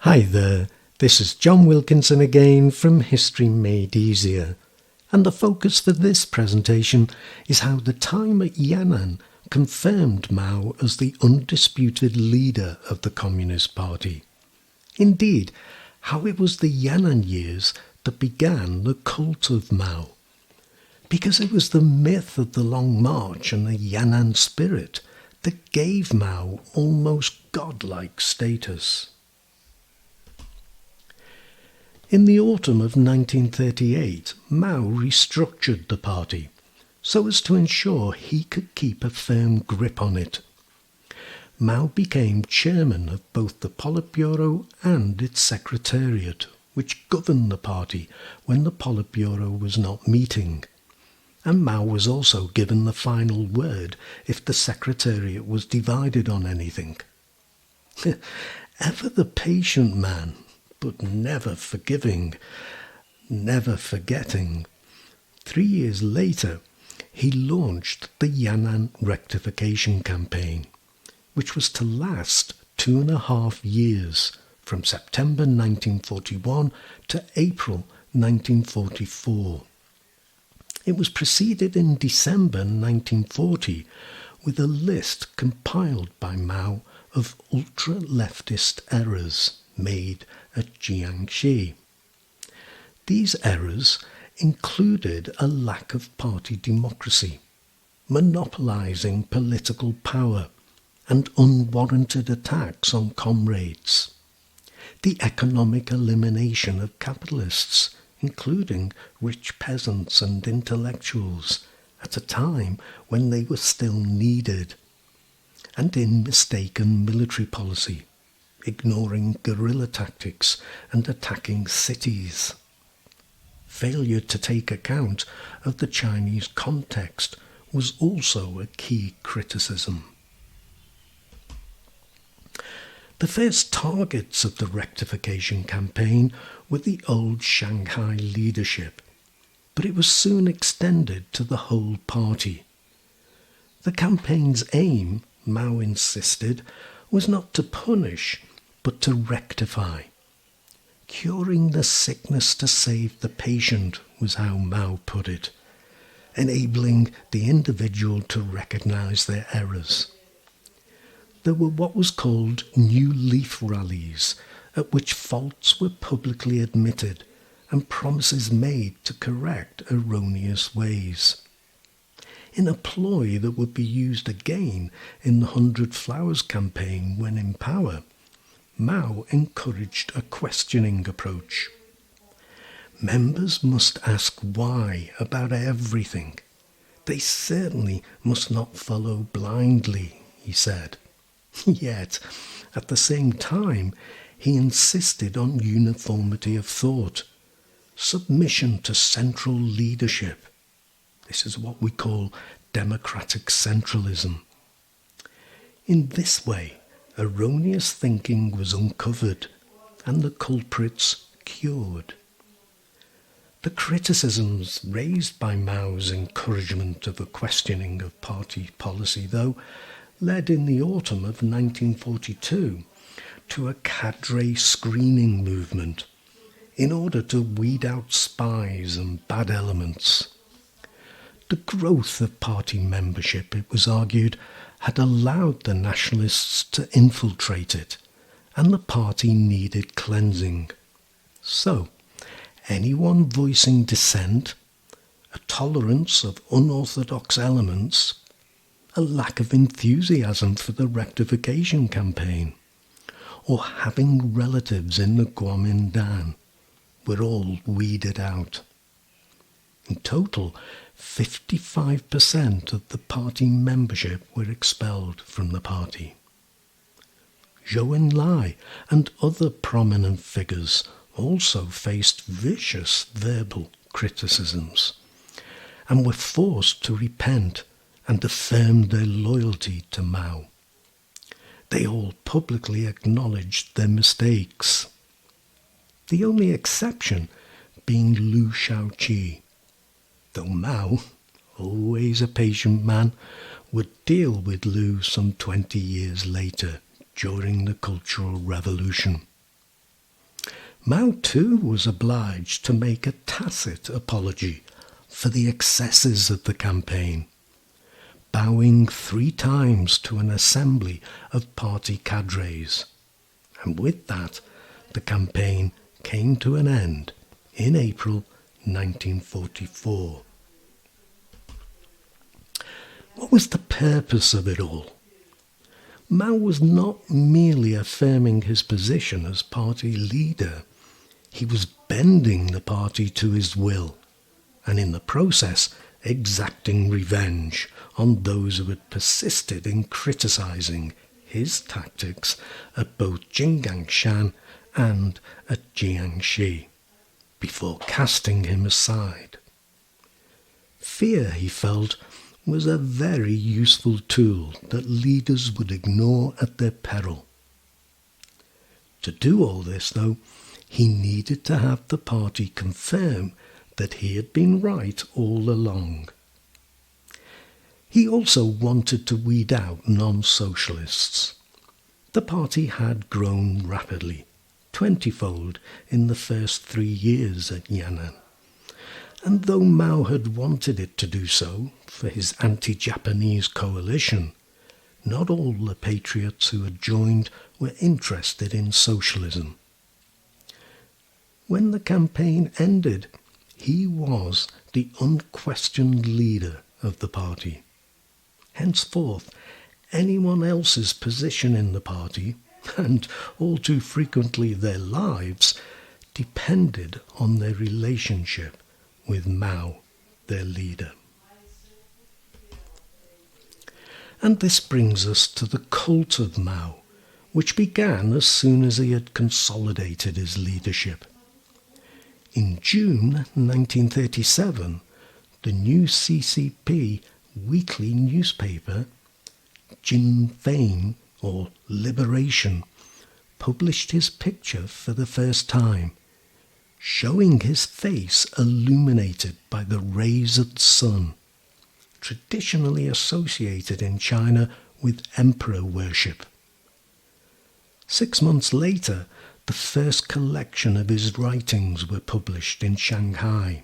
Hi there, this is John Wilkinson again from History Made Easier, and the focus for this presentation is how the time at Yan'an confirmed Mao as the undisputed leader of the Communist Party. Indeed, how it was the Yan'an years that began the cult of Mao, because it was the myth of the Long March and the Yan'an spirit that gave Mao almost godlike status. In the autumn of 1938, Mao restructured the party so as to ensure he could keep a firm grip on it. Mao became chairman of both the Politburo and its secretariat, which governed the party when the Politburo was not meeting. And Mao was also given the final word if the secretariat was divided on anything. Ever the patient man, but never forgiving, never forgetting. 3 years later, he launched the Yan'an Rectification Campaign, which was to last 2.5 years, from September 1941 to April 1944. It was preceded in December 1940 with a list compiled by Mao of ultra-leftist errors made at Jiangxi. These errors included a lack of party democracy, monopolizing political power, and unwarranted attacks on comrades. The economic elimination of capitalists, including rich peasants and intellectuals, at a time when they were still needed, and in mistaken military policy, ignoring guerrilla tactics and attacking cities. Failure to take account of the Chinese context was also a key criticism. The first targets of the rectification campaign were the old Shanghai leadership, but it was soon extended to the whole party. The campaign's aim, Mao insisted, was not to punish, but to rectify. Curing the sickness to save the patient was how Mao put it, enabling the individual to recognize their errors. There were what was called New Leaf rallies, at which faults were publicly admitted and promises made to correct erroneous ways. In a ploy that would be used again in the 100 Flowers campaign when in power, Mao encouraged a questioning approach. Members must ask why about everything. They certainly must not follow blindly, he said. Yet, at the same time, he insisted on uniformity of thought, submission to central leadership. This is what we call democratic centralism. In this way, erroneous thinking was uncovered and the culprits cured. The criticisms raised by Mao's encouragement of a questioning of party policy, though, led in the autumn of 1942 to a cadre screening movement in order to weed out spies and bad elements. The growth of party membership, it was argued, had allowed the nationalists to infiltrate it, and the party needed cleansing. So, anyone voicing dissent, a tolerance of unorthodox elements, a lack of enthusiasm for the rectification campaign, or having relatives in the Kuomintang, were all weeded out. In total, 55% of the party membership were expelled from the party. Zhou Enlai and other prominent figures also faced vicious verbal criticisms and were forced to repent and affirmed their loyalty to Mao. They all publicly acknowledged their mistakes, the only exception being Liu Shaoqi, though Mao, always a patient man, would deal with Liu some 20 years later during the Cultural Revolution. Mao too was obliged to make a tacit apology for the excesses of the campaign, bowing 3 times to an assembly of party cadres. And with that, the campaign came to an end in April 1944. What was the purpose of it all? Mao was not merely affirming his position as party leader. He was bending the party to his will, and in the process exacting revenge on those who had persisted in criticising his tactics at both Jinggangshan and at Jiangxi, before casting him aside. Fear, he felt, was a very useful tool that leaders would ignore at their peril. To do all this, though, he needed to have the party confirm that he had been right all along. He also wanted to weed out non-socialists. The party had grown rapidly, 20-fold in the first 3 years at Yan'an. And though Mao had wanted it to do so for his anti-Japanese coalition, not all the patriots who had joined were interested in socialism. When the campaign ended, he was the unquestioned leader of the party. Henceforth, anyone else's position in the party, and all too frequently their lives, depended on their relationship with Mao, their leader. And this brings us to the cult of Mao, which began as soon as he had consolidated his leadership. In June 1937, the new CCP weekly newspaper, Jin Fein, or Liberation, published his picture for the first time, showing his face illuminated by the rays of the sun, traditionally associated in China with emperor worship. 6 months later, the first collection of his writings were published in Shanghai.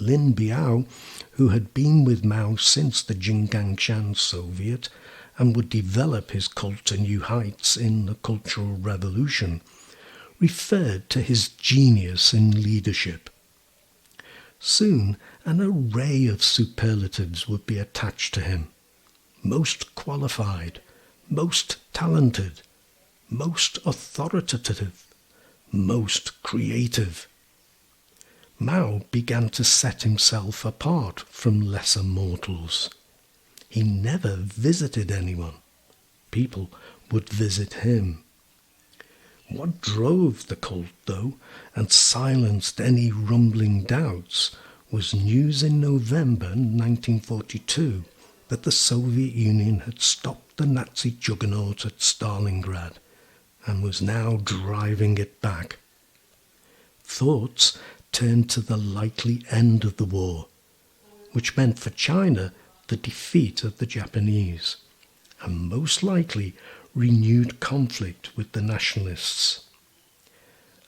Lin Biao, who had been with Mao since the Jinggangshan Soviet and would develop his cult to new heights in the Cultural Revolution, referred to his genius in leadership. Soon an array of superlatives would be attached to him: most qualified, most talented, most authoritative, most creative. Mao began to set himself apart from lesser mortals. He never visited anyone. People would visit him. What drove the cult, though, and silenced any rumbling doubts, was news in November 1942 that the Soviet Union had stopped the Nazi juggernaut at Stalingrad and was now driving it back. Thoughts turned to the likely end of the war, which meant for China the defeat of the Japanese, and most likely renewed conflict with the nationalists.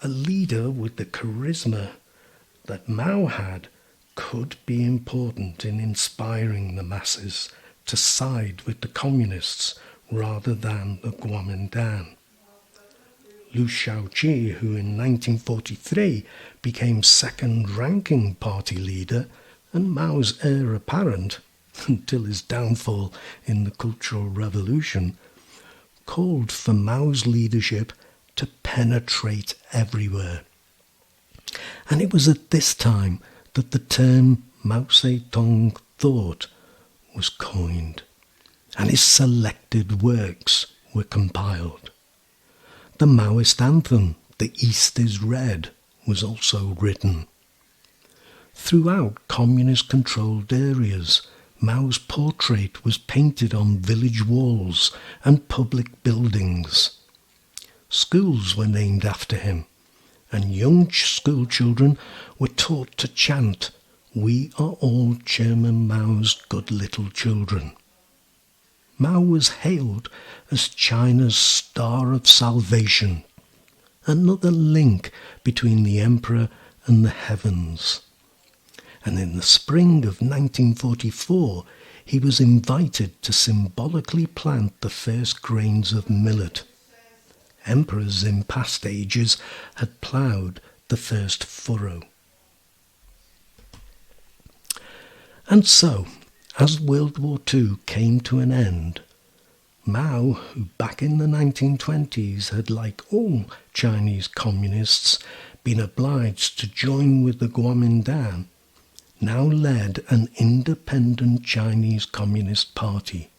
A leader with the charisma that Mao had could be important in inspiring the masses to side with the communists rather than the Kuomintang. Liu Shaoqi, who in 1943 became second-ranking party leader and Mao's heir apparent until his downfall in the Cultural Revolution, called for Mao's leadership to penetrate everywhere. And it was at this time that the term Mao Zedong thought was coined, and his selected works were compiled. The Maoist anthem, "The East is Red," was also written. Throughout communist-controlled areas, Mao's portrait was painted on village walls and public buildings. Schools were named after him, and young school children were taught to chant, "We are all Chairman Mao's good little children." Mao was hailed as China's star of salvation, another link between the emperor and the heavens. And in the spring of 1944, he was invited to symbolically plant the first grains of millet. Emperors in past ages had ploughed the first furrow. And so, as World War II came to an end, Mao, who back in the 1920s had, like all Chinese communists, been obliged to join with the Kuomintang, now led an independent Chinese Communist Party,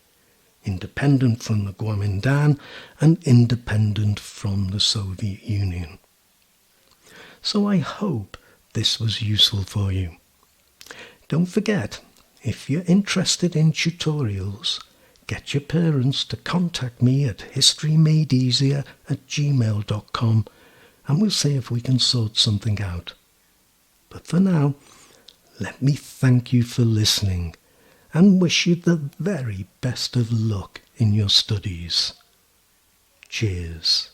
independent from the Kuomintang and independent from the Soviet Union. So I hope this was useful for you. Don't forget, if you're interested in tutorials, get your parents to contact me at historymadeeasier@gmail.com and we'll see if we can sort something out. But for now, let me thank you for listening and wish you the very best of luck in your studies. Cheers.